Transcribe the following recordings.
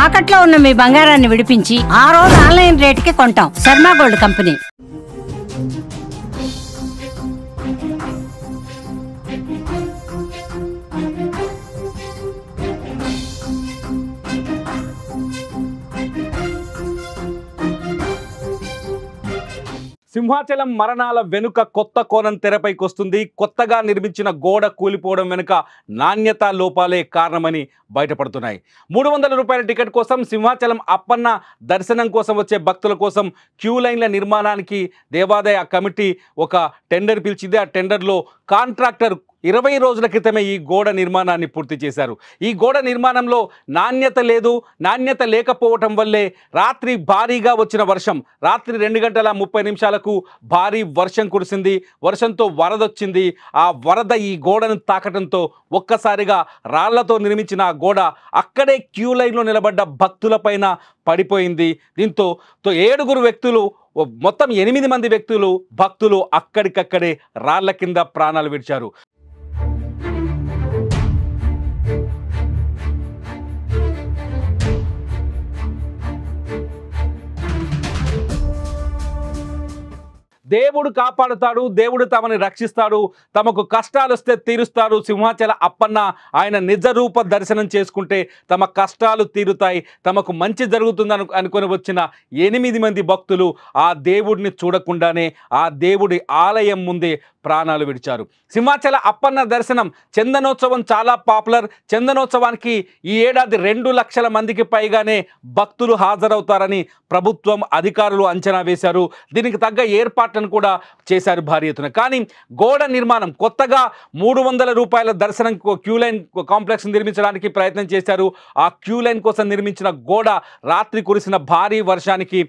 తాకట్లో ఉన్న మీ బంగారాన్ని విడిపించి ఆ రోజు ఆన్లైన్ రేటుకి కొంటాం. Sharma gold company. సింహాచలం మరణాల వెనుక కొత్త కోణం తెరపైకి వస్తుంది. కొత్తగా నిర్మించిన గోడ కూలిపోవడం వెనుక నాణ్యతా లోపాలే కారణమని బయటపడుతున్నాయి. 300 రూపాయల టికెట్ కోసం సింహాచలం అప్పన్న దర్శనం కోసం వచ్చే భక్తుల కోసం క్యూ లైన్ల నిర్మాణానికి దేవాదాయ కమిటీ ఒక టెండర్ పిలిచింది. ఆ టెండర్లో కాంట్రాక్టర్ 20 రోజుల క్రితమే ఈ గోడ నిర్మాణాన్ని పూర్తి చేశారు. ఈ గోడ నిర్మాణంలో నాణ్యత లేదు. నాణ్యత లేకపోవటం వల్లే రాత్రి భారీగా వచ్చిన వర్షం, రాత్రి 2:30 భారీ వర్షం కురిసింది. వర్షంతో వరదొచ్చింది. ఆ వరద ఈ గోడను తాకటంతో ఒక్కసారిగా రాళ్లతో నిర్మించిన ఆ గోడ అక్కడే క్యూ లైన్లో నిలబడ్డ భక్తులపైన పడిపోయింది. దీంతో 7 వ్యక్తులు, మొత్తం 8 మంది భక్తులు అక్కడికక్కడే రాళ్ల కింద ప్రాణాలు విడిచారు. దేవుడు కాపాడుతాడు, దేవుడు తమని రక్షిస్తాడు, తమకు కష్టాలు వస్తే తీరుస్తాడు. సింహాచల అప్పన్న ఆయన నిజరూప దర్శనం చేసుకుంటే తమ కష్టాలు తీరుతాయి, తమకు మంచి జరుగుతుందని అనుకొని వచ్చిన 8 మంది భక్తులు ఆ దేవుడిని చూడకుండానే ఆ దేవుడి ఆలయం ముందే ప్రాణాలు విడిచారు. సింహాచల అప్పన్న దర్శనం చందనోత్సవం చాలా పాపులర్. చందనోత్సవానికి ఈ ఏడాది 2 లక్షల మందికి పైగానే భక్తులు హాజరవుతారని ప్రభుత్వం అధికారులు అంచనా వేశారు. దీనికి తగ్గ ఏర్పాట్లను కూడా చేశారు భారీ ఎత్తున. కానీ గోడ నిర్మాణం కొత్తగా 300 రూపాయల దర్శనం క్యూ లైన్ కాంప్లెక్స్ నిర్మించడానికి ప్రయత్నం చేశారు. ఆ క్యూ లైన్ కోసం నిర్మించిన గోడ రాత్రి కురిసిన భారీ వర్షానికి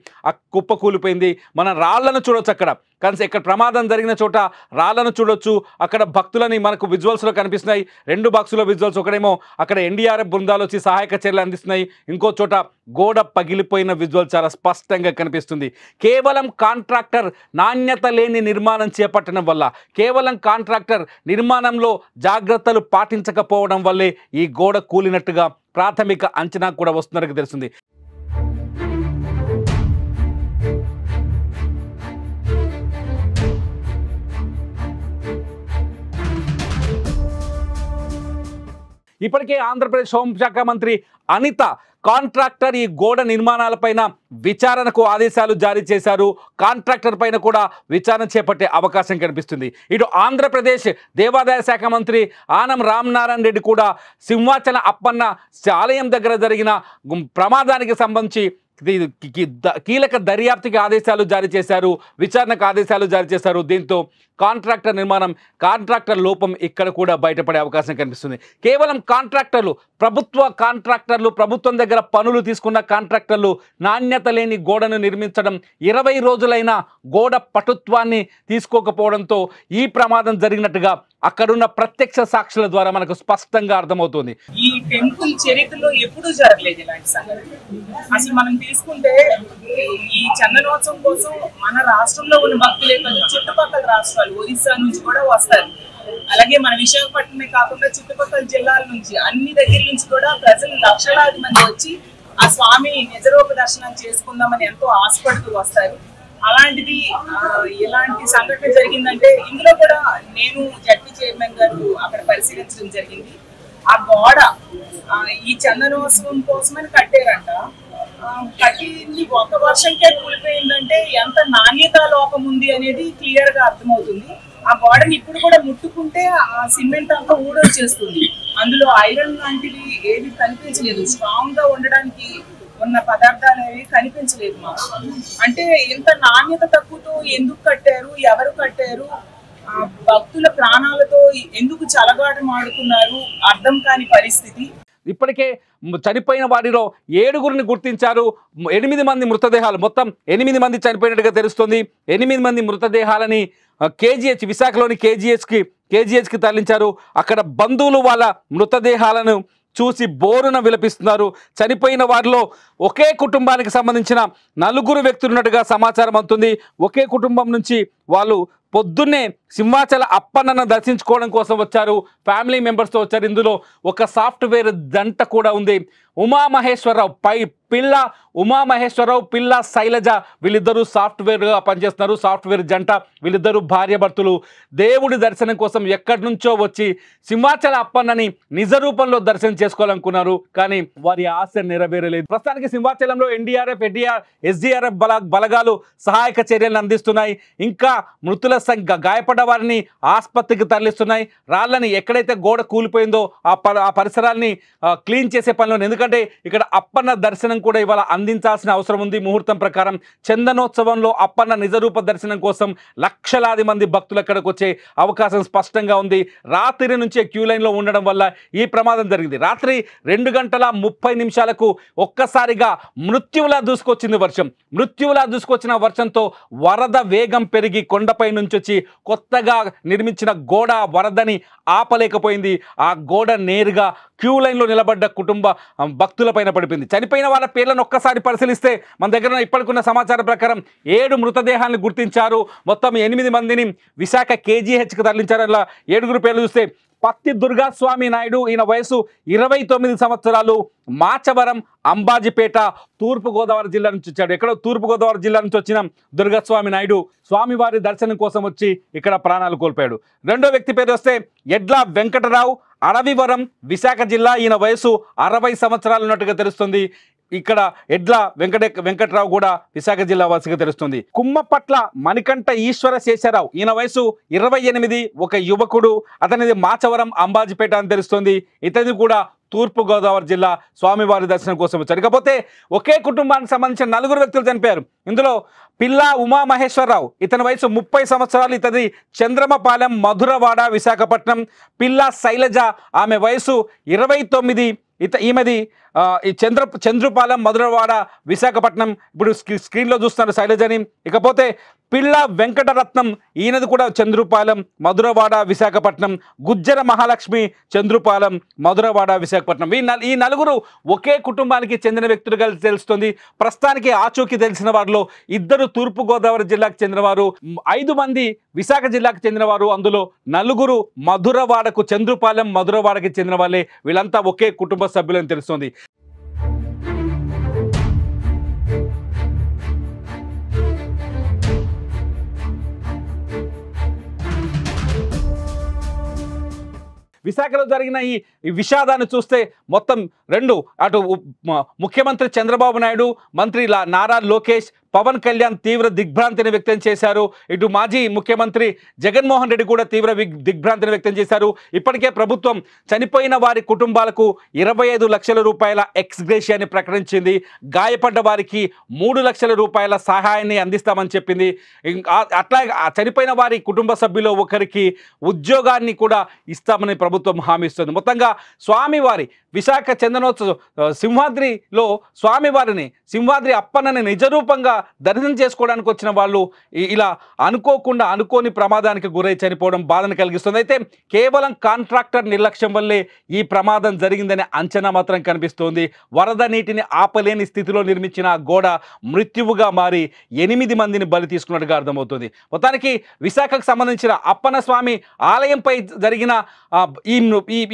కుప్పకూలిపోయింది. మనం రాళ్లను చూడొచ్చు అక్కడ, కానీ ఇక్కడ ప్రమాదం జరిగిన చోట రాళ్లను చూడొచ్చు. అక్కడ భక్తులని మనకు విజువల్స్లో కనిపిస్తున్నాయి. 2 బాక్సుల విజువల్స్. ఒకడేమో అక్కడ ఎన్డీఆర్ఎఫ్ బృందాలు వచ్చి సహాయక చర్యలు అందిస్తున్నాయి. ఇంకో చోట గోడ పగిలిపోయిన విజువల్ చాలా స్పష్టంగా కనిపిస్తుంది. కేవలం కాంట్రాక్టర్ నాణ్యత లేని నిర్మాణం చేపట్టడం వల్ల, కేవలం కాంట్రాక్టర్ నిర్మాణంలో జాగ్రత్తలు పాటించకపోవడం వల్లే ఈ గోడ కూలినట్టుగా ప్రాథమిక అంచనా కూడా వస్తున్నట్టుగా తెలుస్తుంది. ఇప్పటికే ఆంధ్రప్రదేశ్ హోంశాఖ మంత్రి అనిత కాంట్రాక్టర్ ఈ గోడ నిర్మాణాలపైన విచారణకు ఆదేశాలు జారీ చేశారు. కాంట్రాక్టర్ పైన కూడా విచారణ చేపట్టే అవకాశం కనిపిస్తుంది. ఇటు ఆంధ్రప్రదేశ్ దేవాదాయ శాఖ మంత్రి ఆనం రామనారాయణ రెడ్డి కూడా సింహాచల అప్పన్న ఆలయం దగ్గర జరిగిన ప్రమాదానికి సంబంధించి కీలక దర్యాప్తుకి ఆదేశాలు జారీ చేశారు, విచారణకు ఆదేశాలు జారీ చేశారు. దీంతో కాంట్రాక్టర్ నిర్మాణం, కాంట్రాక్టర్ లోపం ఇక్కడ కూడా బయటపడే అవకాశం కనిపిస్తుంది. కేవలం కాంట్రాక్టర్లు, ప్రభుత్వం దగ్గర పనులు తీసుకున్న కాంట్రాక్టర్లు నాణ్యత లేని గోడను నిర్మించడం, 20 రోజులైన గోడ పటుత్వాన్ని తీసుకోకపోవడంతో ఈ ప్రమాదం జరిగినట్టుగా అక్కడున్న ప్రత్యక్ష సాక్షుల ద్వారా మనకు స్పష్టంగా అర్థమవుతుంది. ఈ టెంపుల్ చరిత్రలో ఎప్పుడూ జరగలేదు ఇలాంటి సంగతి. అసలు మనం తీసుకుంటే ఈ చందనోత్సవం కోసం మన రాష్ట్రంలో ఉన్న భక్తులే కాదు, చుట్టుపక్కల రాష్ట్రాలు ఒరిస్సా నుంచి కూడా వస్తారు. అలాగే మన విశాఖపట్నమే కాకుండా చుట్టుపక్కల జిల్లాల నుంచి, అన్ని దగ్గర నుంచి కూడా ప్రజలు లక్షలాది మంది వచ్చి ఆ స్వామి నిజరూప దర్శనం చేసుకుందామని ఎంతో ఆశపడుతూ వస్తారు. అలాంటిది ఎలాంటి సంఘటన జరిగిందంటే, ఇందులో కూడా నేను జడ్పీ చైర్మన్ గారు అక్కడ పరిశీలించడం జరిగింది. ఆ గోడ ఈ చందనోత్సవం కోసమని కట్టారంట. కట్టింది ఒక వర్షంకే కూలిపోయిందంటే ఎంత నాణ్యత లోపం ఉంది అనేది క్లియర్ గా అర్థమవుతుంది. ఆ గోడని ఇప్పుడు కూడా ముట్టుకుంటే ఆ సిమెంట్ అంతా ఊడొచ్చేస్తుంది. అందులో ఐరన్ లాంటివి ఏవి కనిపించలేదు. స్ట్రాంగ్ గా ఉండడానికి ఉన్న పదార్థాలు ఏవి కనిపించలేదు మాకు. అంటే ఇంత నాణ్యత తక్కువతో ఎందుకు కట్టారు, ఎవరు కట్టారు, భక్తుల ప్రాణాలతో ఎందుకు చెలగాటం ఆడుతున్నారు, అర్థం కాని పరిస్థితి. ఇప్పటికే చనిపోయిన వారిలో 7 గుర్తించారు. 8 మంది మృతదేహాలు, మొత్తం 8 మంది చనిపోయినట్టుగా తెలుస్తుంది. 8 మంది మృతదేహాలని కేజీహెచ్, విశాఖలోని కేజీహెచ్కి తరలించారు. అక్కడ బంధువులు వాళ్ళ మృతదేహాలను చూసి బోరున విలపిస్తున్నారు. చనిపోయిన వారిలో ఒకే కుటుంబానికి సంబంధించిన 4 వ్యక్తులు ఉన్నట్టుగా సమాచారం అవుతుంది. ఒకే కుటుంబం నుంచి వాళ్ళు పొద్దున్నే సింహాచల అప్పన్నను దర్శించుకోవడం కోసం వచ్చారు, ఫ్యామిలీ మెంబర్స్తో వచ్చారు. ఇందులో ఒక సాఫ్ట్వేర్ జంట కూడా ఉంది. ఉమామహేశ్వరరావు పిల్ల శైలజ వీళ్ళిద్దరూ సాఫ్ట్వేర్గా పనిచేస్తున్నారు. సాఫ్ట్వేర్ జంట, వీళ్ళిద్దరూ భార్యాభర్తలు. దేవుడి దర్శనం కోసం ఎక్కడి నుంచో వచ్చి సింహాచల అప్పన్నని నిజ రూపంలో దర్శనం చేసుకోవాలనుకున్నారు, కానీ వారి ఆశ నెరవేరలేదు. ప్రస్తుతానికి సింహాచలంలో ఎన్డీఆర్ఎఫ్, ఎస్డీఆర్ఎఫ్ బలగాలు సహాయక చర్యలను అందిస్తున్నాయి. ఇంకా మృతుల సంఖ్య, గాయపడ్డ వారిని ఆసుపత్రికి తరలిస్తున్నాయి. రాళ్ళని ఎక్కడైతే గోడ కూలిపోయిందో ఆ పరిసరాల్ని క్లీన్ చేసే పనిలో, ఎందుకంటే ఇక్కడ అప్పన్న దర్శనం కూడా ఇవాళ అందించాల్సిన అవసరం ఉంది. ముహూర్తం ప్రకారం చందనోత్సవంలో అప్పన్న నిజరూప దర్శనం కోసం లక్షలాది మంది భక్తులు అక్కడికి వచ్చే అవకాశం స్పష్టంగా ఉంది. రాత్రి నుంచే క్యూ లైన్లో ఉండడం వల్ల ఈ ప్రమాదం జరిగింది. రాత్రి 2:30 ఒక్కసారిగా మృత్యువులా దూసుకొచ్చింది వర్షం. మృత్యువులా దూసుకొచ్చిన వర్షంతో వరద వేగం పెరిగి కొండపై నుంచి వచ్చి కొత్తగా నిర్మించిన గోడ వరదని ఆపలేకపోయింది. ఆ గోడ నేరుగా క్యూ లైన్లో నిలబడ్డ కుటుంబ భక్తుల పైన పడిపోయింది. చనిపోయిన వాళ్ళ పేర్లను ఒక్కసారి పరిశీలిస్తే మన దగ్గర ఇప్పటికున్న సమాచారం ప్రకారం 7 మృతదేహాలను గుర్తించారు. మొత్తం 8 మందిని విశాఖ KGHకి తరలించారు. అలా 7 పేర్లు చూస్తే పత్తి దుర్గాస్వామి నాయుడు, ఈయన వయసు 29 సంవత్సరాలు, మాచవరం, అంబాజీపేట, తూర్పుగోదావరి జిల్లా నుంచి వచ్చాడు. ఎక్కడో తూర్పుగోదావరి జిల్లా నుంచి వచ్చిన దుర్గాస్వామి నాయుడు స్వామివారి దర్శనం కోసం వచ్చి ఇక్కడ ప్రాణాలు కోల్పోయాడు. రెండో వ్యక్తి పేరు వస్తే ఎడ్ల వెంకటరావు, అడవివరం, విశాఖ జిల్లా, ఈయన వయసు 60 సంవత్సరాలు ఉన్నట్టుగా తెలుస్తుంది. ఇక్కడ ఎడ్ల వెంకటరావు కూడా విశాఖ జిల్లా వాసిగా తెలుస్తుంది. కుమ్మపట్ల మణికంఠ ఈశ్వర శేషరావు, ఈయన వయసు 28, ఒక యువకుడు, అతనిది మాచవరం, అంబాజీపేట అని తెలుస్తుంది. ఇతని కూడా తూర్పుగోదావరి జిల్లా స్వామివారి దర్శనం కోసం వచ్చారు. ఇకపోతే ఒకే కుటుంబానికి సంబంధించిన 4 వ్యక్తులు చనిపోయారు. ఇందులో పిల్ల ఉమామహేశ్వరరావు, ఇతని వయసు 30 సంవత్సరాలు, ఇతది చంద్రమపాలెం, మధురవాడ, విశాఖపట్నం. పిల్ల శైలజ, ఆమె వయసు 29, ఈమెది చంద్రపాలెం, మధురవాడ, విశాఖపట్నం. ఇప్పుడు స్క్రీన్లో చూస్తున్నారు శైలజని. ఇకపోతే పిల్ల వెంకటరత్నం, ఈయనది కూడా చంద్రపాలెం, మధురవాడ, విశాఖపట్నం. గుజ్జర మహాలక్ష్మి, చంద్రపాలెం, మధురవాడ, విశాఖపట్నం. ఈ 4 ఒకే కుటుంబానికి చెందిన వ్యక్తులుగా తెలుస్తుంది. ప్రస్తుతానికి ఆచూకీ తెలిసిన వారిలో 2 తూర్పుగోదావరి జిల్లాకు చెందినవారు, 5 మంది విశాఖ జిల్లాకు చెందినవారు. అందులో 4 మధురవాడకు, చంద్రపాలెం, మధురవాడకి చెందిన వాళ్ళే. వీళ్ళంతా ఒకే కుటుంబ సభ్యులని తెలుస్తుంది. విశాఖలో జరిగిన ఈ విషాదాన్ని చూస్తే మొత్తం 2 అటు ముఖ్యమంత్రి చంద్రబాబు నాయుడు, మంత్రి నారా లోకేష్, పవన్ కళ్యాణ్ తీవ్ర దిగ్భ్రాంతిని వ్యక్తం చేశారు. ఇటు మాజీ ముఖ్యమంత్రి జగన్మోహన్ రెడ్డి కూడా తీవ్ర దిగ్భ్రాంతిని వ్యక్తం చేశారు. ఇప్పటికే ప్రభుత్వం చనిపోయిన వారి కుటుంబాలకు 25 లక్షల రూపాయల ఎక్స్గ్రేషియాని ప్రకటించింది. గాయపడ్డ వారికి 3 లక్షల రూపాయల సహాయాన్ని అందిస్తామని చెప్పింది. అట్లా చనిపోయిన వారి కుటుంబ సభ్యులు ఒకరికి ఉద్యోగాన్ని కూడా ఇస్తామని ప్రభుత్వం హామీ ఇస్తుంది. మొత్తంగా స్వామివారి విశాఖ చందనోత్సవం సింహాద్రిలో సింహాద్రి అప్పన్నని నిజరూపంగా దర్శనం చేసుకోవడానికి వచ్చిన వాళ్ళు ఇలా అనుకోని ప్రమాదానికి గురై చనిపోవడం బాధను కలిగిస్తుంది. అయితే కేవలం కాంట్రాక్టర్ నిర్లక్ష్యం వల్లే ఈ ప్రమాదం జరిగిందనే అంచనా మాత్రం కనిపిస్తోంది. వరద నీటిని ఆపలేని స్థితిలో నిర్మించిన గోడ మృత్యువుగా మారి 8 మందిని బలి తీసుకున్నట్టుగా అర్థమవుతుంది. మొత్తానికి విశాఖకు సంబంధించిన అప్పన్న స్వామి ఆలయంపై జరిగిన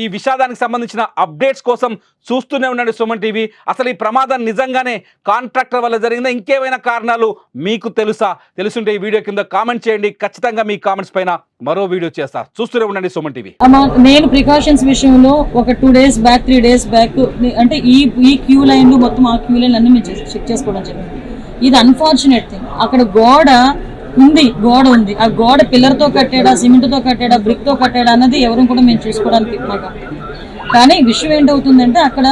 ఈ విషాదానికి సంబంధించిన అప్డేట్స్ కోసం చూస్తూనే ఉండండి సుమన్ టీవీ. అసలు ఈ ప్రమాదం నిజంగానే కాంట్రాక్టర్ వల్ల జరిగిందా, ఇంకేమైనా కారణాలు మీకు తెలుసుంటే ఈ వీడియో కింద కామెంట్ చేయండి. ఖచ్చితంగా మీ కామెంట్స్ పైన మరో వీడియో చేస్తా. చూస్తూనే ఉండండి సుమన్ టీవీ. నేను ప్రికాషన్స్ విషయంలో ఒక 2 days బ్యాక్ 3 days బ్యాక్ అంటే ఈ క్యూ లైన్లు మొత్తం ఆ క్యూ లైన్ అన్ని మేము చెక్ చేసుకోవడం జరిగింది. ఇది అన్ఫార్చునేట్ థింగ్. అక్కడ గోడ ఉంది. ఆ గోడ పిల్లర్తో కట్టాడా, సిమెంట్తో కట్టాడా, బ్రిక్తో కట్టాడా అన్నది ఎవరు కూడా మేము చూసుకోవడానికి మాకు. కానీ విషయం ఏంటవుతుందంటే అక్కడ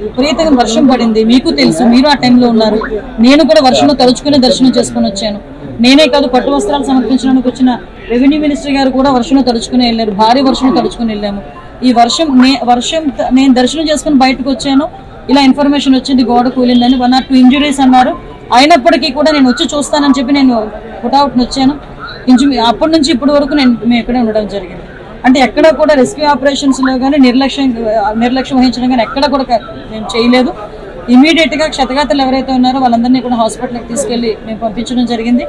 విపరీతంగా వర్షం పడింది. మీకు తెలుసు, మీరు ఆ టైంలో ఉన్నారు. నేను కూడా వర్షంలో తలుచుకుని దర్శనం చేసుకుని వచ్చాను. నేనే కాదు, పట్టు వస్త్రాలు సమర్పించడానికి వచ్చిన రెవెన్యూ మినిస్టర్ గారు కూడా వర్షంలో తలుచుకుని వెళ్ళారు. భారీ వర్షంలో తలుచుకుని వెళ్ళాము. ఈ వర్షం నేను దర్శనం చేసుకుని బయటకు వచ్చాను. ఇలా ఇన్ఫర్మేషన్ వచ్చింది గోడ కూలిందని. 1 or 2 ఇంజురీస్ అన్నారు. అయినప్పటికీ కూడా నేను వచ్చి చూస్తానని చెప్పి నేను పుట్అవుట్ని వచ్చాను. అప్పటి నుంచి ఇప్పటి వరకు మేము ఇక్కడే ఉండడం జరిగింది. అంటే ఎక్కడ కూడా రెస్క్యూ ఆపరేషన్స్లో కానీ నిర్లక్ష్యం వహించడం కానీ ఎక్కడ కూడా మేము చేయలేదు. ఇమీడియట్గా క్షతగాతులు ఎవరైతే ఉన్నారో వాళ్ళందరినీ కూడా హాస్పిటల్కి తీసుకెళ్ళి మేము పంపించడం జరిగింది.